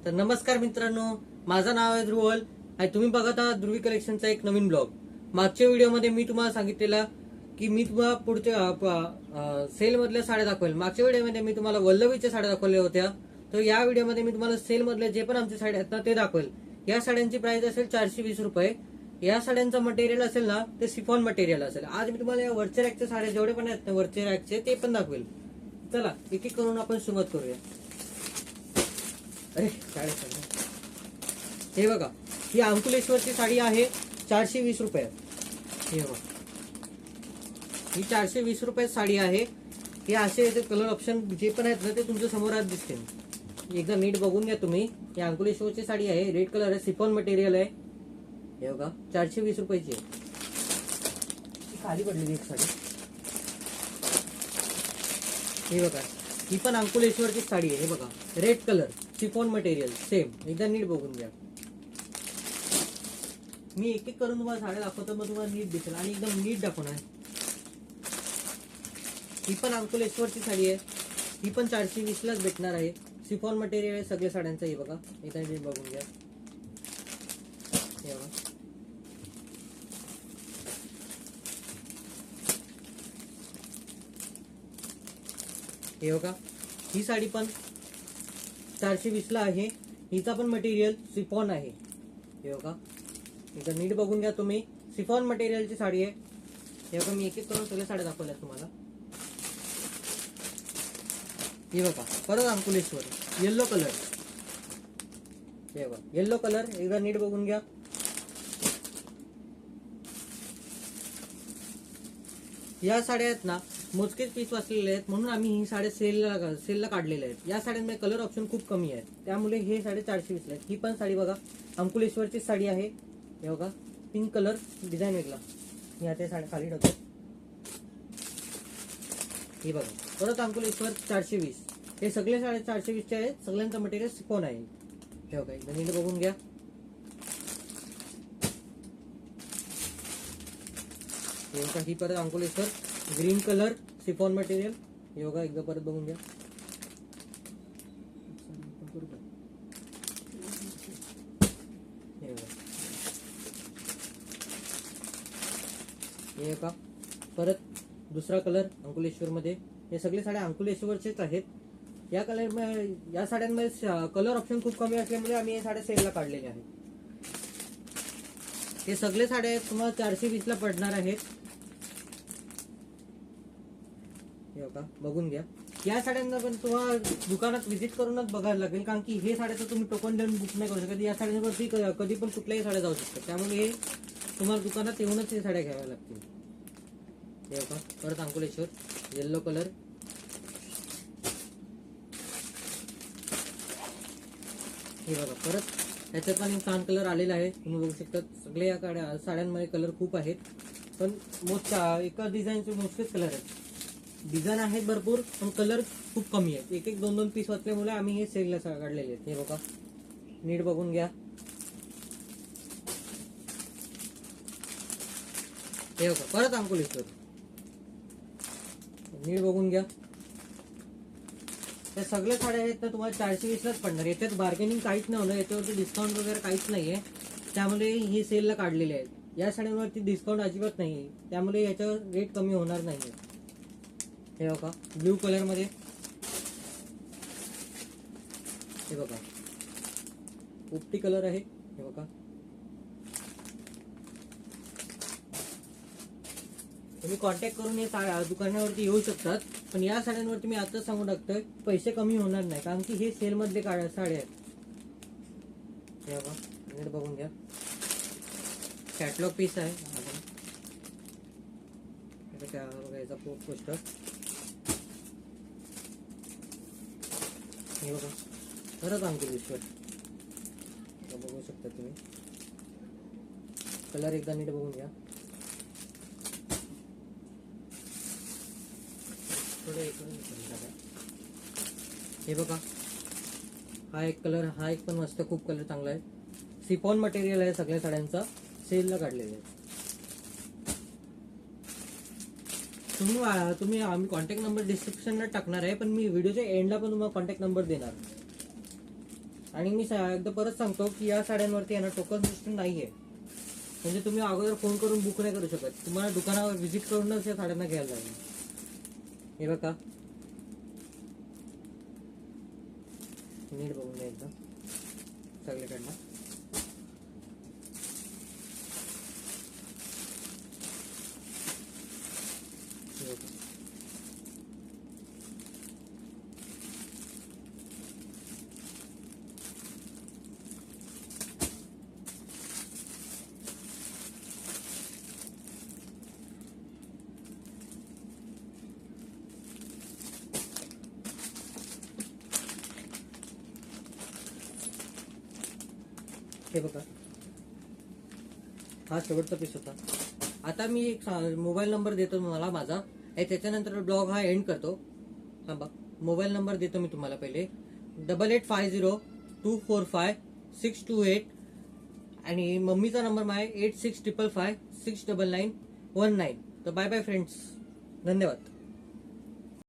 तर नमस्कार मित्रांनो, माझं नाव आहे ध्रुवल आणि तुम्ही बघत आहात ध्रुवी कलेक्शनचा एक नवीन ब्लॉग. मागच्या व्हिडिओमध्ये मी तुम्हाला सांगितलेला की मी तुम्हाला पुढच्या सेल मधल्या साड्या दाखवेल. मागच्या व्हिडिओमध्ये मी तुम्हाला वल्लवीच्या साड्या दाखवल्या होत्या. तर या व्हिडिओमध्ये मी तुम्हाला सेल मधले जे पण आमच्या साड्या आहेत ना ते दाखवेल. या साड्यांची प्राइस असेल 420 रुपये. या साड्यांचं मटेरियल असेल ना ते सिफॉन मटेरियल असेल. आज मी तुम्हाला या वरच्या रॅकच्या साड्या जेवढे पण आहेत ना वरच्या रॅकचे ते पण दाखवेल. चला एक एक करून आपण सुरुवात करूया. अरे हे बघा, ही अंकुलेश्वरची साडी आहे 420 रुपये. हे बघा, ही 420 रुपये साडी आहे. हे असे कलर ऑप्शन जे पण आहेत ना ते तुमच्या समोर आज दिसतील. एकदा नीट बघून घ्या तुम्ही. ही अंकुलेश्वरची साडी आहे, रेड कलर आहे, सिफॉन मटेरियल आहे. हे बघा 420 रुपयाची आहे. खाली पडलेली एक साडी. हे बघा, ही पण अंकुलेश्वरची साडी आहे. हे बघा, red colour, chiffon material same. एकदा नीट बघून घ्या. मी एक एक करून तुम्हाला साड्या दाखवतो, मग तुम्हाला नीट दिसेल आणि एकदम नीट दाखवणार. ही पण अंकुलेश्वरची साडी आहे. ही पण 420 लाच भेटणार आहे. सिफॉन मटेरियल आहे सगळ्या साड्यांचं. हे बघा, एकदा नीट बघून घ्या. हे बघा, हे बघा, ही साडी पण 420 ला आहे. हिचा पण मटेरियल सिफॉन आहे. हे बघा, एकदा नीट बघून घ्या तुम्ही. सिफॉन मटेरियलची साडी आहे. हे बघा, मी एक एक करून सगळ्या साड्या दाखवल्या तुम्हाला. हे बघा, परत अंकुलेश्वर येल्लो कलर. हे बघा, येल्लो कलर. एकदा नीट बघून घ्या. या साड्या आहेत ना मोजकेच पीस वाचलेले आहेत, म्हणून आम्ही ही साड्या सेलला काढलेल्या आहेत. या साड्यांमध्ये कलर ऑप्शन खूप कमी आहेत, त्यामुळे हे साडे 420 आहेत. ही पण साडी बघा, अंकुलेश्वरची साडी आहे. हे बघा, पिंक कलर डिझाईन वेगळा. मी आता साडी खाली ठेवतो. हे बघा, परत अंकुलेश्वर 420. हे सगळे साडे 420 आहेत. सगळ्यांचं मटेरियल सिफॉन आहे. हे बघा, एकदा नीट बघून घ्या. हे बघा, ही परत अंकुलेश्वर ग्रीन कलर, सिफॉन मटेरियल. हे बघा, एकदा परत बघून घ्या. हे बघा, परत दुसरा कलर अंकुलेश्वर मध्ये. हे सगळे साड्या अंकुलेश्वरचेच आहेत. या या साड्यांमध्ये कलर ऑप्शन खूप कमी असल्यामुळे आम्ही हे साड्या सेलला काढलेल्या आहेत. हे सगळे साड्या तुम्हाला 420 ला पडणार आहेत. हे बघा, बघून घ्या. या साड्यांना पण तुम्हाला दुकानात व्हिजिट करूनच बघायला लागेल, कारण की हे साड्या तर तुम्ही टोकन देऊन बुक नाही करू शकत. या साड्यांवरती कधी पण कुठल्याही साड्या जाऊ शकतात, त्यामुळे हे तुम्हाला दुकानात येऊनच हे साड्या घ्याव्या लागतील. हे बघा, परत अंकुलेश्वर येल्लो कलर. हे बघा, परत याच्यात पण एक छान कलर आलेला आहे. तुम्ही बघू शकता. सगळे या साड्यांमध्ये कलर खूप आहेत, पण एका डिझाईनचे मोजकेच कलर आहेत. डिझाईन आहेत भरपूर, पण कलर खूप कमी आहेत. एक एक दोन दोन पीस वाचल्यामुळे आम्ही हे सेलला काढलेले आहेत. हे बघा, नीट बघून घ्या. हे बघा, परत अंकुलेश्वर. नीट बघून घ्या. त्या सगळ्या साड्या आहेत ना तुम्हाला 420 लाच पडणार. याच्यात बार्गेनिंग काहीच नाही होणार, याच्यावरती डिस्काउंट वगैरे काहीच नाहीये, त्यामुळे हे सेलला काढलेले आहेत. या साड्यांवरती डिस्काउंट अजिबात नाहीये, त्यामुळे याच्यावर रेट कमी होणार नाहीये. हे बघा, ब्ल्यू कलर मध्ये. हे बघा, पोपटी कलर आहे. हे बघा, तुम्ही कॉन्टॅक्ट करून हे दुकानावरती येऊ शकतात, पण या साड्यांवरती मी आता सांगू टाकतोय पैसे कमी होणार नाही, कारण की हे सेल मधले साड्या आहेत. हे बघा, नीट बघून घ्या. कॅटलॉग पीस आहे. याचा पोस्टर. हे बघा, परत अंकुलेश्वर. बघू शकता तुम्ही. कलर एकदा नीट बघून घ्या. हे बघा, हा एक कलर, हा एक पण मस्त, खूप कलर चांगला आहे. सिफॉन मटेरियल आहे सगळ्या साड्यांचा, सेलला काढलेला आहे. तुम्ही आम्ही कॉन्टॅक्ट नंबर डिस्क्रिप्शनला टाकणार आहे, पण मी व्हिडिओच्या एंडला पण तुम्हाला कॉन्टॅक्ट नंबर देणार. आणि मी एकदा परत सांगतो की या साड्यांवरती आहे ना टोकन सिस्टम नाहीये, म्हणजे तुम्ही अगोदर फोन करून बुक नाही करू शकत, तुम्हाला दुकानावर व्हिजिट करूनच या साड्यांना घ्यायला लागेल. हे बघा, नीट बघून घ्या एकदा सगळीकडनं. हे बघा. हे बघा, हा शेवटचा पीस होता. आता मी एक मोबाईल नंबर देतो तुम्हाला माझा, आणि त्याच्यानंतर ब्लॉग हा एंड करतो. हा बघ, मोबाईल नंबर देतो मी तुम्हाला पहिले, 8850245628, आणि मम्मीचा नंबर माझा 8655569919. तर बाय बाय फ्रेंड्स, धन्यवाद.